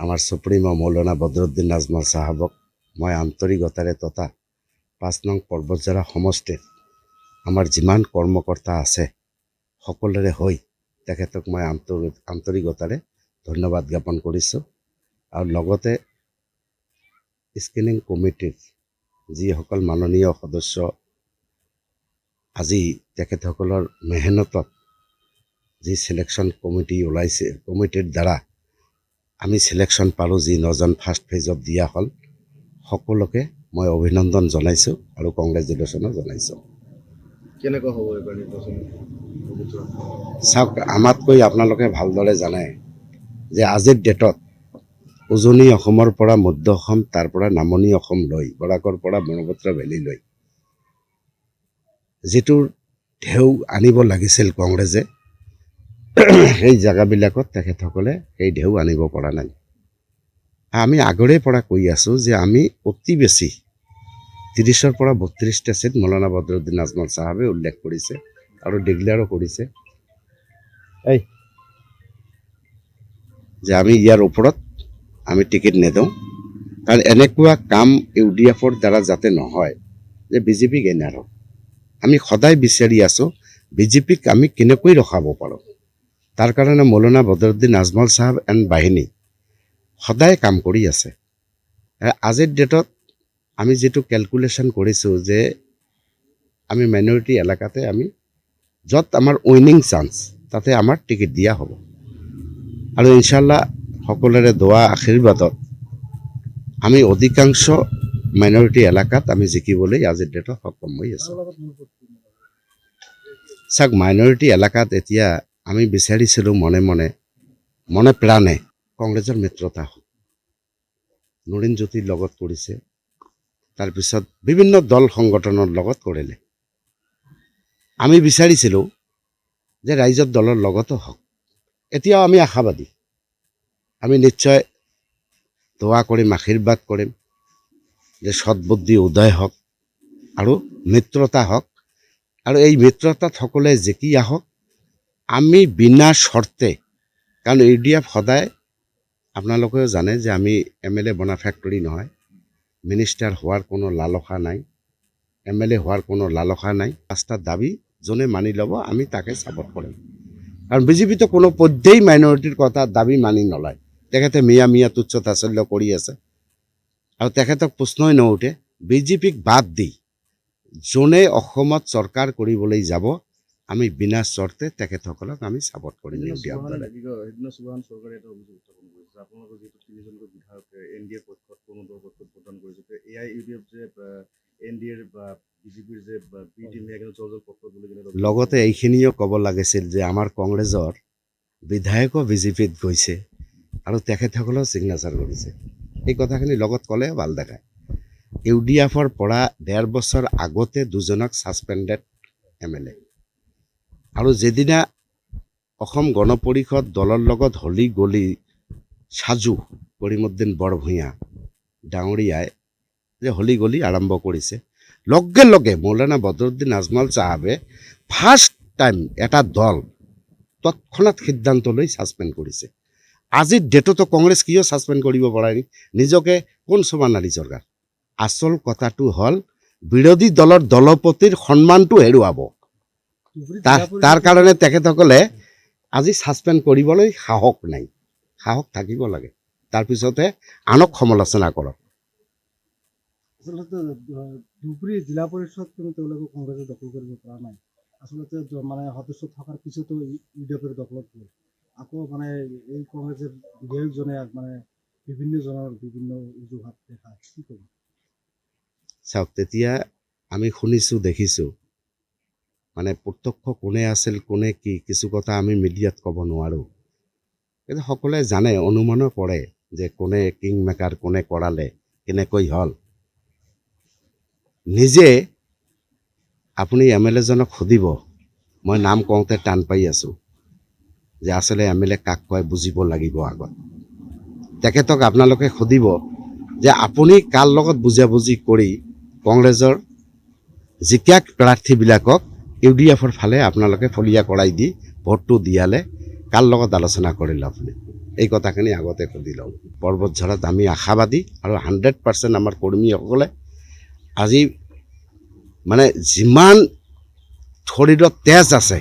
আমাৰ সুপ্ৰিমো মৌলানা বদৰুদ্দিন আজমল চাহাবক মই আন্তৰিকতাৰে তথা ৫ নং পৰ্বতজৰা সমষ্টিত আমাৰ যিমান কৰ্মকৰ্তা আছে সকলোৰে হৈ তেখেতক মই আন্তৰিকতাৰে ধন্যবাদ জ্ঞাপন কৰিছোঁ। আৰু লগতে স্ক্ৰিনিং কমিটিৰ যিসকল মাননীয় সদস্য আজি তেখেতসকলৰ মেহনতত যি সিলেকশ্যন কমিটি ওলাইছে, কমিটিৰ দ্বাৰা আমি সিলেকশ্যন পালোঁ, যি 9জন ফাৰ্ষ্ট ফেজত দিয়া হ'ল, সকলোকে মই অভিনন্দন জনাইছোঁ আৰু কংগ্ৰেচুলেশ্যনো জনাইছোঁ। কেনেকুৱা হ'ব এইবাৰ নিৰ্বাচন? চাওক, আমাতকৈ আপোনালোকে ভালদৰে জানে যে আজিৰ ডেটত উজনি অসমৰ পৰা মধ্য অসম, তাৰ পৰা নামনি অসম লৈ বৰাকৰ পৰা ব্ৰহ্মপুত্ৰ ভেলী লৈ যিটো ঢেউ আনিব লাগিছিল কংগ্ৰেছে, সেই জেগাবিলাকত তেখেতসকলে সেই ঢেউ আনিব পৰা নাই। আমি আগৰে পৰা কৈ আছোঁ যে আমি অতি বেছি 30ৰ পৰা 32টা ছিট মৌলানা বদৰুদ্দিন আজমল চাহাবে উল্লেখ কৰিছে আৰু ডিক্লেয়াৰো কৰিছে যে আমি ইয়াৰ ওপৰত আমি টিকেট নিদিওঁ। কাৰণ এনেকুৱা কাম UDFৰ দ্বাৰা যাতে নহয় যে বিজেপিক এনাৰক। আমি সদায় বিচাৰি আছোঁ বিজেপিক আমি কেনেকৈ ৰখাব পাৰোঁ। তাৰ কাৰণে মৌলানা বদৰুদ্দিন আজমল চাহাব এণ্ড বাহিনী সদায় কাম কৰি আছে। আজিৰ ডেটত আমি যিটো কেলকুলেশ্যন কৰিছোঁ যে আমি মাইনৰিটি এলেকাতে আমি য'ত আমাৰ উইনিং চান্স তাতে আমাৰ টিকেট দিয়া হ'ব। আৰু ইনশাল্লাহ সকলোৰে দোৱা আশীৰ্বাদত আমি অধিকাংশ মাইনৰিটি এলেকাত আমি জিকিবলৈ আজিৰ ডেটত সক্ষম হৈ আছোঁ। চাওক, মাইনৰিটি এলেকাত এতিয়া আমি বিচাৰিছিলোঁ মনে প্ৰাণে কংগ্ৰেছৰ মিত্ৰতা হওক। নৰেন জ্যোতিৰ লগত কৰিছে, তাৰপিছত বিভিন্ন দল সংগঠনৰ লগত কৰিলে। আমি বিচাৰিছিলোঁ যে ৰাইজৰ দলৰ লগতো হওক। এতিয়াও আমি আশাবাদী, আমি নিশ্চয় দোৱা কৰিম, আশীৰ্বাদ কৰিম যে সৎবুদ্ধি উদয় হওক আৰু মিত্ৰতা হওক। আৰু এই মিত্ৰতাত সকলোৱে জিকি আহক। আমি বিনা শৰ্তে, কাৰণ UDF সদায় আপোনালোকেও জানে যে আমি MLA বনা ফেক্টৰী নহয়। মিনিষ্টাৰ হোৱাৰ কোনো লালসা নাই, MLA হোৱাৰ কোনো লালসা নাই। 5টা দাবী যোনে মানি ল'ব আমি তাকে ছাপোৰ্ট কৰিম। কাৰণ বিজেপিতো কোনো পধ্যেই মাইনৰিটিৰ কথা দাবী মানি নলয়। তেখেতে মিয়া তুচ্ছ তাচ্ছল্য কৰি আছে আৰু তেখেতক প্ৰশ্নই নুঠে। বিজেপিক বাদ দি যোনে অসমত চৰকাৰ কৰিবলৈ যাব আমি বিনা শৰ্তে তেখেতসকলক আমি ছাপোৰ্ট কৰিম। সেইদিনা সুভান চৰকাৰে এটা অভিযোগ উত্থাপন কৰিছে, আপোনালোকৰ যিহেতু 3জনকৈ বিধায়কে NDA পক্ষত কোনো দল পক্ষত ভোটদান কৰিছে, UDF যে NDAৰ বা বিজেপিৰ যে বি টিম জল পক্ষত বুলি কিনে। লগতে এইখিনিও ক'ব লাগিছিল যে আমাৰ কংগ্ৰেছৰ বিধায়কো বিজেপিত গৈছে আৰু তেখেতসকলেও ছিগনেচাৰ কৰিছে। এই কথাখিনি লগত ক'লে ভাল দেখায়। UDFৰ পৰা 1.5 বছৰ আগতে 2জনক ছাছপেণ্ডেড MLA। আৰু যেদিনা অসম গণ পৰিষদ দলৰ লগত হলি গলি সাজু কৰিমুদ্দিন বৰভূঞা ডাঙৰীয়াই যে হলি গলি আৰম্ভ কৰিছে, লগে লগে মৌলানা বদৰুদ্দিন আজমল চাহাবে ফাৰ্ষ্ট টাইম এটা দল তৎক্ষণাত সিদ্ধান্ত লৈ ছাছপেণ্ড কৰিছে। আজিৰ ডেটতো কংগ্ৰেছ কিয় ছাছপেণ্ড কৰিব পৰা নাই? নিজকে কোন চমানালী চৰকাৰ? আচল কথাটো হ'ল বিৰোধী দলৰ দলপতিৰ সন্মানটো হেৰুৱাব। তাৰ কাৰণে তেখেতসকলে আজি ছাছপেণ্ড কৰিবলৈ সাহস নাই। সাহস থাকিব লাগে, তাৰপিছতে আনক সমালোচনা কৰক। আচলতে ধুবুৰী জিলা পৰিষদ কিন্তু তেওঁলোকে কংগ্ৰেছে দখল কৰিব পৰা নাই। আচলতে মানে সদস্য থকাৰ পিছতো UDFৰ দখলত গ'ল। আকৌ মানে এই কংগ্ৰেছৰ বিধায়কজনে মানে বিভিন্ন অজুহাত দেখায়, কি ক'ব? চাওক, তেতিয়া আমি শুনিছোঁ, দেখিছোঁ, মানে প্ৰত্যক্ষ কোনে আছিল কোনে কি কিছু কথা আমি মিডিয়াত ক'ব নোৱাৰোঁ। কিন্তু সকলোৱে জানে, অনুমানো কৰে যে কোনে কিং মেকাৰ, কোনে কৰালে, কেনেকৈ হ'ল। নিজে আপুনি MLAজনক সুধিব, মই নাম কওঁতে টান পাই আছোঁ যে আচলতে MLA কাক কয় বুজিব লাগিব আগত। তেখেতক আপোনালোকে সুধিব যে আপুনি কাৰ লগত বুজাবুজি কৰি কংগ্ৰেছৰ জিকা প্ৰাৰ্থীবিলাকক UDFৰ ফালে আপোনালোকে ফলীয়া কৰাই দি ভোটটো দিয়ালে, কাৰ লগত আলোচনা কৰিলে আপুনি? এই কথাখিনি আগতে সুধি লওঁ পৰ্বতঝাৰত আমি আশাবাদী আৰু 100% আমাৰ কৰ্মীসকলে আজি মানে যিমান শৰীৰত তেজ আছে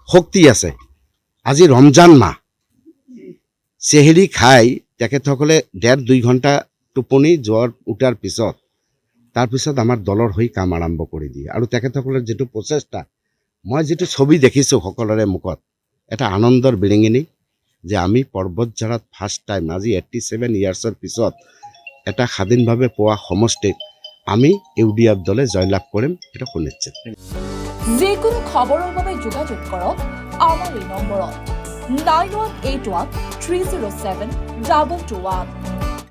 শক্তি আছে আজি ৰমজান মাহ চেহেৰি খাই তেখেতসকলে 1.5-2 ঘণ্টা টোপনি যোৱাৰ উঠাৰ পিছত তাৰপিছত আমাৰ দলৰ হৈ কাম আৰম্ভ কৰি দিয়ে আৰু তেখেতসকলৰ যিটো প্ৰচেষ্টা মই যিটো ছবি দেখিছোঁ সকলোৰে মুখত এটা আনন্দৰ বিৰিঙিনী যে আমি পৰ্বতঝাৰত ফাৰ্ষ্ট টাইম আজি 87 ইয়াৰ্ছৰ পিছত এটা স্বাধীনভাৱে পোৱা সমষ্টিত আমি ইউডিএফ দলে জয়লাভ কৰিম এটা সুনিশ্চিত যিকোনো খবৰৰ বাবে যোগাযোগ কৰক আমাৰ এই নম্বৰত 9181 307 2221